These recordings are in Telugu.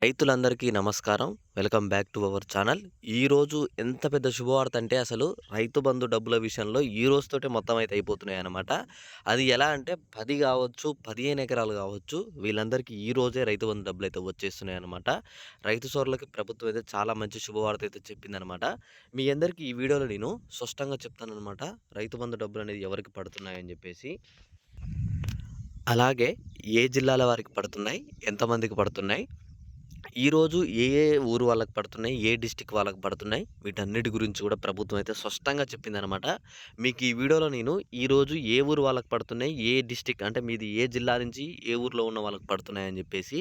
రైతులందరికీ నమస్కారం. Welcome back to our channel. ఈరోజు ఎంత పెద్ద శుభవార్త అంటే అసలు రైతు బంధు డబ్బుల విషయంలో ఈ రోజుతోటే మొత్తం అయితే అయిపోతున్నాయన్నమాట. అది ఎలా అంటే 10 గావచ్చు, 15 ఎకరాలు గావచ్చు వీళ్ళందరికీ ఈ రోజే రైతు బంధు డబ్బులైతే వచ్చేస్తున్నాయన్నమాట. రైతు సోదరులకి ప్రభుత్వం అయితే చాలా మంచి శుభవార్త అయితే చెప్పిందన్నమాట. మీ అందరికీ ఈ వీడియోలో నేను స్పష్టంగా చెప్తానన్నమాట. రైతు బంధు డబ్బులనేది ఎవరికి పడుతున్నాయని జెప్పేసి. అలాగే ఏ జిల్లాల వారికి పడుతున్నాయి? ఎంతమందికి పడుతున్నాయి? ఈరోజు ఏ ఏ ఊరు వాళ్ళకి పడుతున్నాయి? ఏ డిస్ట్రిక్ట్ వాళ్ళకి పడుతున్నాయి? వీటన్నిటి గురించి కూడా ప్రభుత్వం అయితే స్పష్టంగా చెప్పిందనమాట. మీకు ఈ వీడియోలో నేను ఈరోజు ఏ ఊరు వాళ్ళకి పడుతున్నాయి? ఏ డిస్ట్రిక్ట్ అంటే మీది ఏ జిల్లా నుంచి ఏ ఊర్లో ఉన్న వాళ్ళకి పడుతున్నాయని చెప్పేసి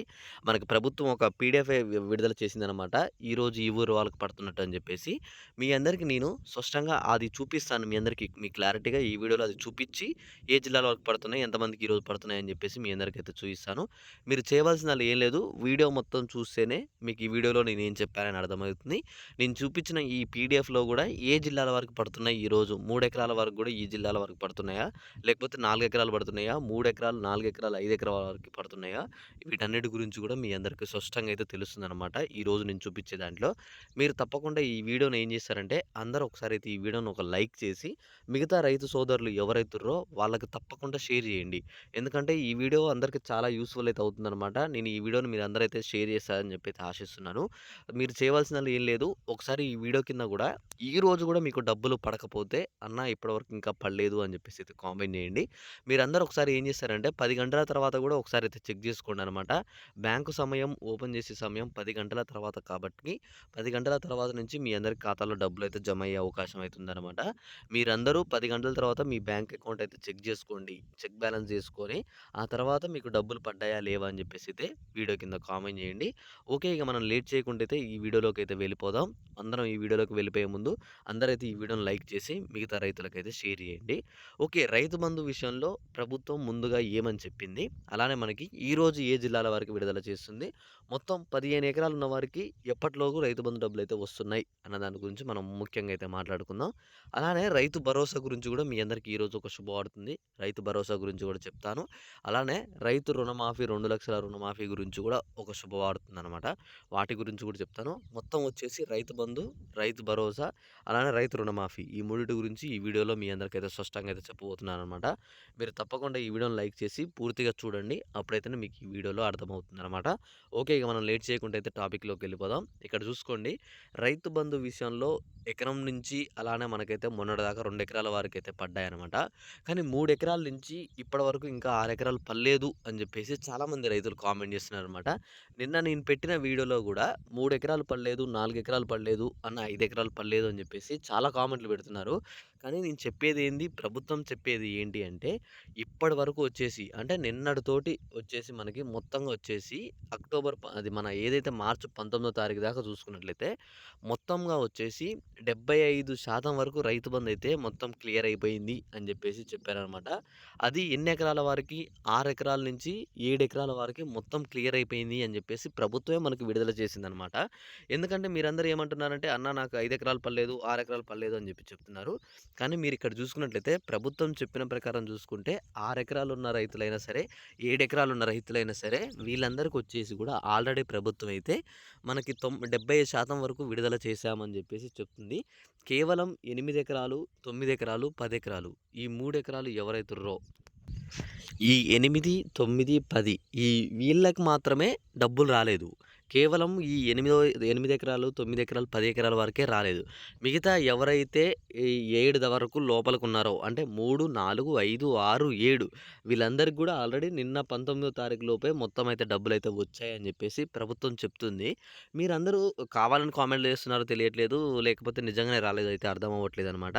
మనకి ప్రభుత్వం ఒక పీడిఎఫ్ విడుదల చేసిందనమాట. ఈరోజు ఈ ఊరు వాళ్ళకి పడుతున్నట్టు అని చెప్పేసి. మీ అందరికీ నేను స్పష్టంగా అది చూపిస్తాను. మీ అందరికీ మీ క్లారిటీగా ఈ వీడియోలో అది చూపించి ఏ జిల్లాలో వాళ్ళకి పడుతున్నాయి? ఎంతమందికి ఈరోజు పడుతున్నాయని చెప్పేసి మీ అందరికైతే చూపిస్తాను. మీరు చేయవలసిందల్లా ఏం లేదు. వీడియో మొత్తం చూస్తేనే మీకు ఈ వీడియోలో నేనేం చెప్పానని అర్థమవుతుంది. నేను చూపించిన ఈ పీడిఎఫ్‌లో గూడా ఏ జిల్లాల వరకు పడుతున్నాయి ఈరోజు 3 ఎకరాల వరకు గూడా ఈ జిల్లాల వరకు పడుతున్నాయా? లేకపోతే 4 ఎకరాలు పడుతున్నాయా? 3 ఎకరాలు, 4 ఎకరాలు, 5 ఎకరాల వరకు పడుతున్నాయా? వీటన్నిటి గురించి గూడా మీ అందరికీ స్పష్టంగా అయితే తెలుస్తుందనమాట. ఈరోజు నేను చూపించే దాంట్లో. మీరు తప్పకుండా ఈ వీడియోని ఏం చేస్తారంటే అందరూ ఒకసారి అయితే ఈ వీడియోని ఒక లైక్ చేసి మిగతా రైతు సోదరులు ఎవరైతుర్రో వాళ్ళకి తప్పకుండా షేర్ చేయండి. ఎందుకంటే ఈ వీడియో అందరికి చాలా యూజ్‌ఫుల్ అయితే అవుతుందనమాట. నేను ఈ వీడియోని మీరందరైతే షేర్ చేస్తారని చెప్పైతే ఆశిస్తున్నాను. మీరు చేయవలసిందల్లా ఏం లేదు. ఒకసారి ఈ వీడియో కింద గూడా ఈరోజు గూడా మీకు డబ్బులు పడకపోతే అన్న ఇప్పటివరకు ఇంకా పడలేదు అని చెప్పేసి అయితే కామెంట్ చేయండి. మీరందరూ ఒకసారి ఏం చేస్తారంటే 10 గంటల తర్వాత గూడా ఒకసారి అయితే చెక్ చేసుకోండనమాట. బ్యాంకు సమయం ఓపెన్ చేసే సమయం 10 గంటల తర్వాత కాబట్టి 10 గంటల తర్వాత నుంచి మీ అందరి ఖాతాలో డబ్బులైతే జమ అయ్యే అవకాశం అయితే ఉందనమాట. మీరందరూ 10 గంటల తర్వాత మీ బ్యాంక్ అకౌంట్ అయితే చెక్ చేసుకోండి. చెక్ బ్యాలెన్స్ చేసుకొని ఆ తర్వాత మీకు డబ్బులు పడ్డాయా? లేవా? అని జెప్పేసైతే వీడియో కింద కామెంట్ జేయండి. ఓకే. ఇక మనం లేట్ చేయకుండా అయితే ఈ వీడియోలోకైతే వెళ్ళిపోదాం. అందరం ఈ వీడియోలోకి వెళ్ళిపోయే ముందు అందరైతే ఈ వీడియోని లైక్ చేసి మిగతా రైతులకైతే షేర్ జేయండి. ఓకే. రైతు బంధు విషయంలో ప్రభుత్వం ముందుగా ఏమని చెప్పింది? అలానే మనకి ఈరోజు ఏ జిల్లాల వారికి విడుదల చేస్తుంది? మొత్తం 15 ఎకరాలు ఉన్న వారికి ఎప్పటిలోగు రైతు బంధు డబ్బులైతే వస్తున్నాయి అన్న దాని గురించి మనం ముఖ్యంగా అయితే మాట్లాడుకుందాం. అలానే రైతు భరోసా గురించి గూడా మీ అందరికీ ఈరోజు ఒక శుభవార్త ఉంది. రైతు భరోసా గురించి గూడా చెప్తాను. అలానే రైతు రుణమాఫీ 2,00,000 రుణమాఫీ గురించి గూడా ఒక శుభవార్త ఉందనమాట. వాటి గురించి గూడా చెప్తాను. మొత్తం వచ్చేసి రైతు బంధు, రైతు భరోసా, అలానే రైతు రుణమాఫీ ఈ మూడిటి గురించి ఈ వీడియోలో మీ అందరికైతే స్పష్టంగా అయితే చెప్పబోతున్నాననమాట. మీరు తప్పకుండా ఈ వీడియోని లైక్ చేసి పూర్తిగా చూడండి. అప్పుడైతేనే మీకు ఈ వీడియోలో అర్థమవుతుందనమాట. ఓకే. ఇక మనం లేట్ చేయకుండా అయితే టాపిక్‌లోకి వెళ్ళిపోదాం. ఇక్కడ చూసుకోండి రైతు బంధు విషయంలో ఎకరం నుంచి అలానే మనకైతే మొన్నటిదాకా 2 ఎకరాల వరకైతే పడ్డాయనమాట. కానీ 3 ఎకరాల నుంచి ఇప్పటి వరకు ఇంకా 6 ఎకరాలు పడలేదు అని చెప్పేసి చాలామంది రైతులు కామెంట్ చేస్తున్నారనమాట. నిన్న నేను పెట్టిన వీడియోలో గూడా 3 ఎకరాలు పడలేదు, 4 ఎకరాలు పడలేదు, అన్న 5 ఎకరాలు పడలేదు అని చెప్పేసి చాలా కామెంట్లు పెడుతున్నారు. కానీ నేను చెప్పేదేంది, ప్రభుత్వం చెప్పేది ఏంటి అంటే ఇప్పటి వరకు వచ్చేసి అంటే నిన్నటితోటి వచ్చేసి మనకి మొత్తంగా వచ్చేసి అది మన ఏదైతే మార్చి 19వ తారీఖు దాకా చూసుకున్నట్లయితే మొత్తంగా వచ్చేసి 75% వరకు రైతు బంధు అయితే మొత్తం క్లియర్ అయిపోయింది అని చెప్పేసి చెప్పారనమాట. అది ఎన్ని ఎకరాల వారికి? 6 ఎకరాల నుంచి 7 ఎకరాల వరకి మొత్తం క్లియర్ అయిపోయింది అని చెప్పేసి ప్రభుత్వమే మనకు విడుదల చేసిందనమాట. ఎందుకంటే మీరందరూ ఏమంటున్నారంటే, "అన్న నాకు 5 ఎకరాలు పడలేదు, 6 ఎకరాలు పడలేదు" అని చెప్పి చెప్తున్నారు. కానీ మీరిక్కడ చూసుకున్నట్లయితే ప్రభుత్వం చెప్పిన ప్రకారం చూసుకుంటే 6 ఎకరాలు ఉన్న రైతులైనా సరే, 7 ఎకరాలు ఉన్న రైతులైనా సరే వీళ్ళందరికీ వచ్చేసి కూడా ఆల్రెడీ ప్రభుత్వం అయితే మనకి 70% వరకు విడుదల చేశామని చెప్పేసి చెప్తుంది. కేవలం 8 ఎకరాలు, 9 ఎకరాలు, 10 ఎకరాలు ఈ 3 ఎకరాలు ఎవరైతుర్రో ఈ 8, 9, 10 ఈ వీళ్ళకి మాత్రమే డబ్బులు రాలేదు. కేవలం ఈ 8 ఎకరాలు, 9 ఎకరాలు, 10 ఎకరాల వరకే రాలేదు. మిగతా ఎవరైతే ఈ 7 వరకు లోపలికున్నారో అంటే 3, 4, 5, 6, 7 వీళ్ళందరికి గూడా ఆల్రెడీ నిన్న 19వ తారీఖు లోపే మొత్తం అయితే డబ్బులైతే వచ్చాయని జెప్పేసి ప్రభుత్వం చెప్తుంది. మీరందరూ కావాలని కామెంట్లు చేస్తున్నారో తెలియట్లేదు. లేకపోతే నిజంగానే రాలేదైతే అర్థం అవ్వట్లేదనమాట.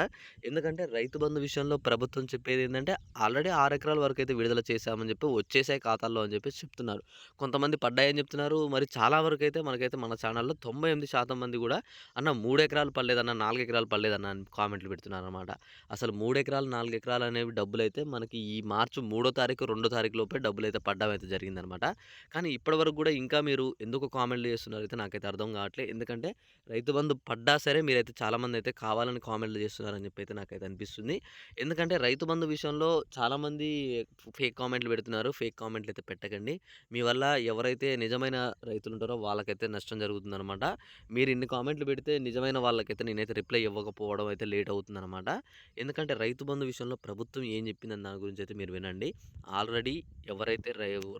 ఎందుకంటే రైతు బంధు విషయంలో ప్రభుత్వం చెప్పేదేందంటే ఆల్రెడీ 6 ఎకరాల వరకైతే విడుదల చేశామని చెప్పి వచ్చేసాయి ఖాతాల్లో అని చెప్పేసి చెప్తున్నారు. కొంతమంది పడ్డాయని చెప్తున్నారు. మరి చాలా వరకైతే మనకైతే మన ఛానల్‌లో 98% మంది గూడా అన్న 3 ఎకరాలు పడలేదన్న, 4 ఎకరాలు పడలేదన్న అని కామెంట్లు పెడుతున్నారనమాట. అసలు 3 ఎకరాలు, 4 ఎకరాలు అనేవి డబ్బులైతే మనకి ఈ మార్చి 3 తారీఖు, 2 తారీఖు లోపే డబ్బులైతే పడ్డం అయితే జరిగిందనమాట. కానీ ఇప్పటి వరకు గూడా ఇంకా మీరు ఎందుకు కామెంట్లు చేస్తున్నారైతే నాకైతే అర్థం కావట్లే. ఎందుకంటే రైతు బంధు పడ్డా సరే మీరైతే చాలామందైతే కావాలని కామెంట్లు చేస్తున్నారని చెప్పైతే నాకైతే అనిపిస్తుంది. ఎందుకంటే రైతు బంధు విషయంలో చాలామంది ఫేక్ కామెంట్లు పెడుతున్నారు. ఫేక్ కామెంట్లు అయితే పెట్టకండి. మీ వల్ల ఎవరైతే నిజమైన రైతులుంటారో చేస్తారో వాళ్ళకైతే నష్టం జరుగుతుందనమాట. మీరు ఇన్ని కామెంట్లు పెడితే నిజమైన వాళ్ళకైతే నేనైతే రిప్లై ఇవ్వకపోవడం అయితే లేట్ అవుతుందనమాట. ఎందుకంటే రైతు బంధు విషయంలో ప్రభుత్వం ఏం చెప్పిందని దాని గురించి అయితే మీరు వినండి. ఆల్రెడీ ఎవరైతే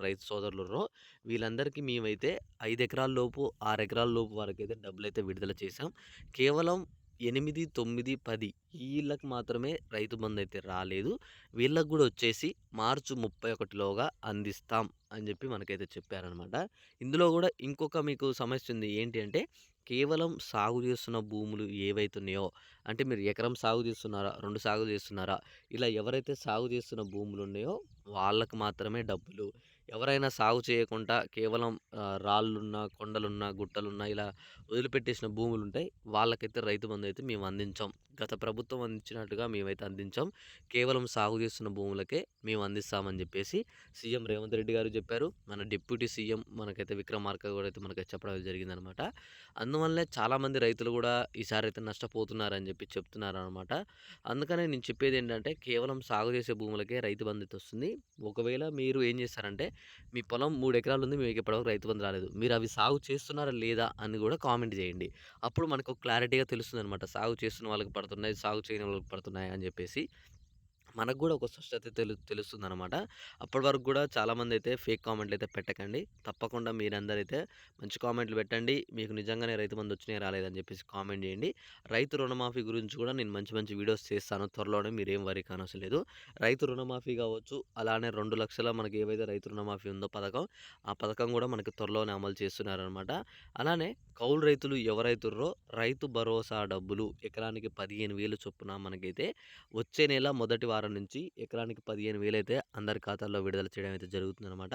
రైతు సోదరులున్నారో వీళ్ళందరికీ మేమైతే 5 ఎకరాల లోపు, 6 ఎకరాల లోపు వరకైతే డబ్బులైతే విడుదల చేశాం. కేవలం 8, 9, 10 ఈళ్ళకి మాత్రమే రైతు బంధైతే రాలేదు. వీళ్ళకి గూడా వచ్చేసి మార్చి 31లోగా అందిస్తాం అని జెప్పి మనకైతే చెప్పారనమాట. ఇందులో గూడా ఇంకొక మీకు సమస్యుంది. ఏంటి అంటే కేవలం సాగు జేస్తున్న భూములు ఏవైతున్నాయో అంటే మీరు ఎకరం సాగు చేస్తున్నారా? 2 సాగు చేస్తున్నారా? ఇలా ఎవరైతే సాగు చేస్తున్న భూములున్నాయో వాళ్ళకి మాత్రమే డబ్బులు. ఎవరైనా సాగు చేయకుండా కేవలం రాళ్ళున్న, కొండలున్న, గుట్టలున్న ఇలా వదిలిపెట్టేసిన భూములుంటాయి. వాళ్ళకైతే రైతు బంధైతే మేము అందించాం. గత ప్రభుత్వం అందించినట్టుగా మేమైతే అందించాం. కేవలం సాగు చేస్తున్న భూములకే మేము అందిస్తామని జెప్పేసి సీఎం రేవంత్ రెడ్డి గారు జెప్పారు. మన డిప్యూటీ సీఎం మనకైతే విక్రమార్క గూడా అయితే మనకైతే చెప్పడం జరిగిందనమాట. అందువల్లనే చాలామంది రైతులు గూడా ఈసారైతే నష్టపోతున్నారని జెప్పి చెప్తున్నారనమాట. అందుకనే నేను చెప్పేదేంటంటే కేవలం సాగు చేసే భూములకే రైతు బంధైతే వస్తుంది. ఒకవేళ మీరు ఏం చేస్తారంటే మీ పొలం 3 ఎకరాలుంది. మీకు ఇప్పటివరకు రైతు బంధు రాలేదు. మీరు అవి సాగు చేస్తున్నారా లేదా అని గూడా కామెంట్ జేయండి. అప్పుడు మనకు క్లారిటీగా తెలుస్తుందనమాట. సాగు చేస్తున్న వాళ్ళకి పడుతున్నాయి, సాగు చేయని వాళ్ళకి పడుతున్నాయి అని జెప్పేసి. మనకు గూడా ఒక స్పష్టత తెలుస్తుందనమాట. అప్పటి వరకు గూడా చాలామందైతే ఫేక్ కామెంట్‌లయితే పెట్టకండి. తప్పకుండా మీరందరైతే మంచి కామెంట్‌లు పెట్టండి. మీకు నిజంగానే రైతు బంధు వచ్చినాయా రాలేదని జెప్పేసి కామెంట్ జేయండి. రైతు రుణమాఫీ గురించి గూడా నేను మంచి మంచి వీడియోస్ చేస్తాను త్వరలోనే మీరేం వరీ కానవసరం లేదు. రైతు రుణమాఫీ గావచ్చు, అలానే 2,00,000 మనకి ఏవైతే రైతు రుణమాఫీ ఉందో పథకం, ఆ పథకం గూడా మనకి త్వరలోనే అమలు చేస్తున్నారనమాట. అలానే కౌలు రైతులు ఎవరైతుర్రో రైతు భరోసా డబ్బులు ఎకరానికి 15,000 చొప్పున మనకైతే వచ్చే నెల మొదటి వారం నుంచి ఎకరానికి 15,000 అయితే అందరి ఖాతాల్లో విడుదల చేయడం అయితే జరుగుతుందనమాట.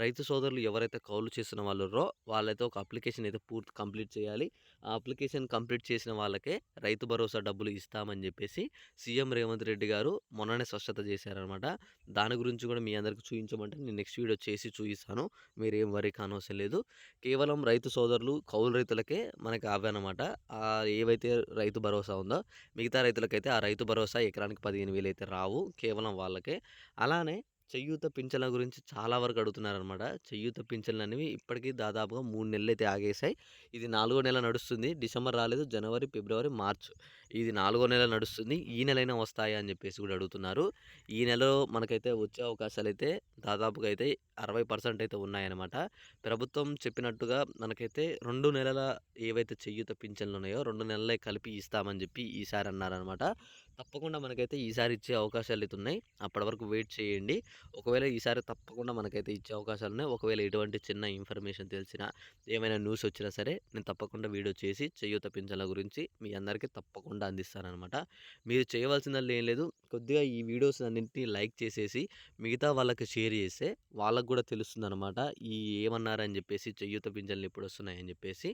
రైతు సోదరులు ఎవరైతే కౌలు చేస్తున్న వాళ్ళుర్రో వాళ్ళైతే ఒక అప్లికేషన్ అయితే పూర్తి కంప్లీట్ చేయాలి. ఆ అప్లికేషన్ కంప్లీట్ చేసిన వాళ్ళకే రైతు భరోసా డబ్బులు ఇస్తామని చెప్పేసి సీఎం రేవంత్ రెడ్డి గారు మొన్ననే స్పష్టత చేశారనమాట. దాని గురించి కూడా మీ అందరికి చూయించమంటే నేను నెక్స్ట్ వీడియో చేసి చూపిస్తాను. మీరేం వరీ కానవసరం లేదు. కేవలం రైతు సోదరులు కౌలు రైతులకే మనకి అవన్నమాట. ఏవైతే రైతు భరోసా ఉందో మిగతా రైతులకైతే ఆ రైతు భరోసా ఎకరానికి 15,000 అయితే రావు. కేవలం వాళ్ళకే. అలానే చేయూత పింఛన్ల గురించి చాలా వరకు అడుగుతున్నారనమాట. చేయూత పింఛన్లనేవి ఇప్పటికి దాదాపుగా 3 నెలలైతే ఆగేశాయి. ఇది 4గో నెల నడుస్తుంది. డిసెంబర్ రాలేదు. జనవరి, ఫిబ్రవరి, మార్చ్ ఇది 4గో నెల నడుస్తుంది. ఈ నెలైనా వస్తాయా అని చెప్పేసి కూడా అడుగుతున్నారు. ఈ నెలలో మనకైతే వచ్చే అవకాశాలైతే దాదాపుగా అయితే 60% అయితే ఉన్నాయన్నమాట. ప్రభుత్వం చెప్పినట్టుగా మనకైతే 2 నెలల ఏవైతే చేయూత పింఛన్లున్నాయో 2 నెలలే కలిపి ఇస్తామని చెప్పి ఈసారి అన్నారనమాట. తప్పకుండా మనకైతే ఈసారి ఇచ్చే అవకాశాలైతే ఉన్నాయి. అప్పటి వరకు వెయిట్ చేయండి. ఒకవేళ ఈసారి తప్పకుండా మనకైతే ఇచ్చే అవకాశాలున్నాయి. ఒకవేళ ఎటువంటి చిన్న ఇన్ఫర్మేషన్ తెలిసినా, ఏమైనా న్యూస్ వచ్చినా సరే నేను తప్పకుండా వీడియో చేసి చేయూత పింఛన్ల గురించి మీ అందరికీ తప్పకుండా అందిస్తాననమాట. మీరు చేయవలసిందల్లా ఏం లేదు. కొద్దిగా ఈ వీడియోస్ అన్నింటిని లైక్ చేసేసి మిగతా వాళ్ళకి షేర్ చేస్తే వాళ్ళకి కూడా తెలుస్తుందనమాట. ఏమన్నారని చెప్పేసి చేయూత పింఛన్లు ఎప్పుడొస్తున్నాయని చెప్పేసి.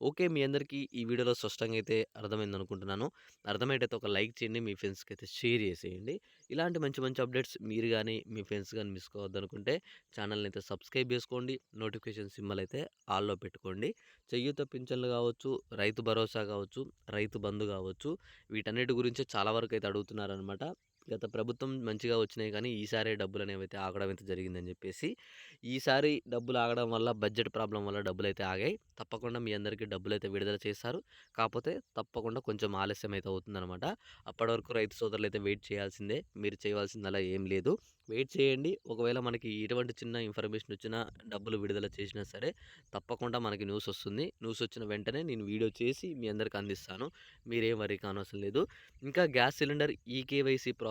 ఓకే. మీ అందరికీ ఈ వీడియోలో స్పష్టంగా అయితే అర్థమైందనుకుంటున్నాను. అర్థమయ్యేటైతే ఒక లైక్ చేయండి. మీ ఫ్రెండ్స్‌కైతే షేర్ చేసేయండి. ఇలాంటి మంచి మంచి అప్డేట్స్ మీరు గానీ, మీ ఫ్రెండ్స్ గానీ మిస్ కావద్దనుకుంటే ఛానల్‌ని అయితే సబ్స్క్రైబ్ చేసుకోండి. నోటిఫికేషన్ సింబల్ అయితే ఆల్‌లో పెట్టుకోండి. చేయూత పింఛన్లు కావచ్చు, రైతు భరోసా కావచ్చు, రైతు బంధు కావచ్చు, వీటన్నిటి గురించి చాలా వరకైతే అడుగుతున్నారనమాట. గత ప్రభుత్వం మంచిగా వచ్చినాయి కానీ ఈసారే డబ్బులనేవైతే ఆగడం అయితే జరిగిందని చెప్పేసి. ఈసారి డబ్బులు ఆగడం వల్ల బడ్జెట్ ప్రాబ్లమ్ వల్ల డబ్బులైతే ఆగాయి. తప్పకుండా మీ అందరికీ డబ్బులైతే విడుదల చేస్తారు. కాపోతే తప్పకుండా కొంచెం ఆలస్యం అయితే అవుతుందనమాట. అప్పటి వరకు రైతు సోదరులైతే వెయిట్ చేయాల్సిందే. మీరు చేయవలసిందల్లా ఏం లేదు. వెయిట్ చేయండి. ఒకవేళ మనకి ఎటువంటి చిన్న ఇన్ఫర్మేషన్ వచ్చినా, డబ్బులు విడుదల చేసినా సరే తప్పకుండా మనకి న్యూస్ వస్తుంది. న్యూస్ వచ్చిన వెంటనే నేను వీడియో చేసి మీ అందరికి అందిస్తాను. మీరేం వరీ కానవసరం లేదు. ఇంకా gas cylinder eKYC process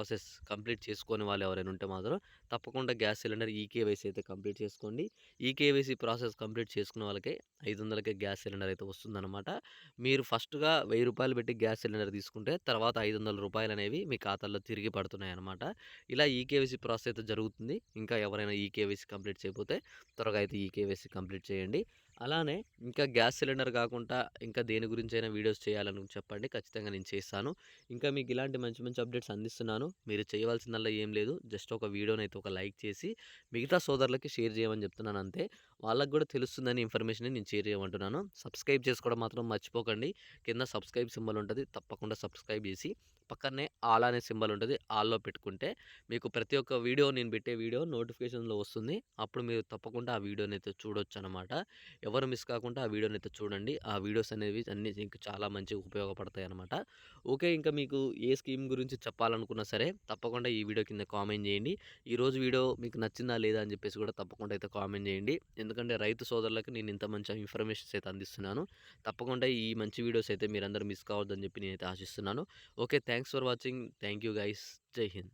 complete చేసుకోని వాళ్ళు ఎవరైనా ఉంటే మాత్రం తప్పకుండా గ్యాస్ సిలిండర్ ఈకేవైసీ అయితే కంప్లీట్ చేసుకోండి. ఈకేవైసీ ప్రాసెస్ కంప్లీట్ చేసుకున్న వాళ్ళకే 500కే గ్యాస్ సిలిండర్ అయితే వస్తుందనమాట. మీరు ఫస్ట్‌గా రూ. 1000 పెట్టి గ్యాస్ సిలిండర్ తీసుకుంటే తర్వాత రూ. 500 అనేవి మీ ఖాతాల్లో తిరిగి పడుతున్నాయన్నమాట. ఇలా ఈకేవైసీ ప్రాసెస్ అయితే జరుగుతుంది. ఇంకా ఎవరైనా ఈకేవైసీ కంప్లీట్ చేయకపోతే త్వరగా అయితే ఈకేవైసీ కంప్లీట్ చేయండి. అలానే ఇంకా గ్యాస్ సిలిండర్ కాకుండా ఇంకా దేని గురించైనా వీడియోస్ చేయాలని చెప్పండి. ఖచ్చితంగా నేను చేస్తాను. ఇంకా మీకు ఇలాంటి మంచి మంచి అప్డేట్స్ అందిస్తున్నాను. మీరు చేయవలసిందల్లా ఏం లేదు. జస్ట్ ఒక వీడియోనైతే ఒక లైక్ చేసి మిగతా సోదరులకి షేర్ చేయమని చెప్తున్నాను అంతే. వాళ్ళకి గూడా తెలుస్తుందని ఇన్ఫర్మేషన్‌ని నేను షేర్ చేయమంటున్నాను. సబ్స్క్రైబ్ చేసుకోవడం మాత్రం మర్చిపోకండి. కింద సబ్స్క్రైబ్ సింబల్ ఉంటది. తప్పకుండా సబ్స్క్రైబ్ చేసి పక్కనే ఆల్ అనే సింబల్ ఉంటది. ఆల్‌లో పెట్టుకుంటే మీకు ప్రతి ఒక్క వీడియో నేను పెట్టే వీడియో నోటిఫికేషన్‌లో వస్తుంది. అప్పుడు మీరు తప్పకుండా ఆ వీడియోనైతే చూడొచ్చనమాట. ఎవరు మిస్ కాకుండా ఆ వీడియోనైతే చూడండి. ఆ వీడియోస్ అనేవి అన్నీ మీకు చాలా మంచిగా ఉపయోగపడతాయనమాట. ఓకే. ఇంకా మీకు ఏ స్కీమ్ గురించి చెప్పాలనుకున్నా సరే తప్పకుండా ఈ వీడియో కింద కామెంట్ చేయండి. ఈరోజు వీడియో మీకు నచ్చిందా లేదా అని చెప్పేసి కూడా తప్పకుండా అయితే కామెంట్ చేయండి. ఎందుకంటే రైతు సోదరులకు నేను ఇంత మంచి ఇన్ఫర్మేషన్స్ అయితే అందిస్తున్నాను. తప్పకుండా ఈ మంచి వీడియోస్ అయితే మీరందరూ మిస్ కావద్దని చెప్పి నేనైతే ఆశిస్తున్నాను. Okay. Thanks for watching. Thank you guys. జై హింద్.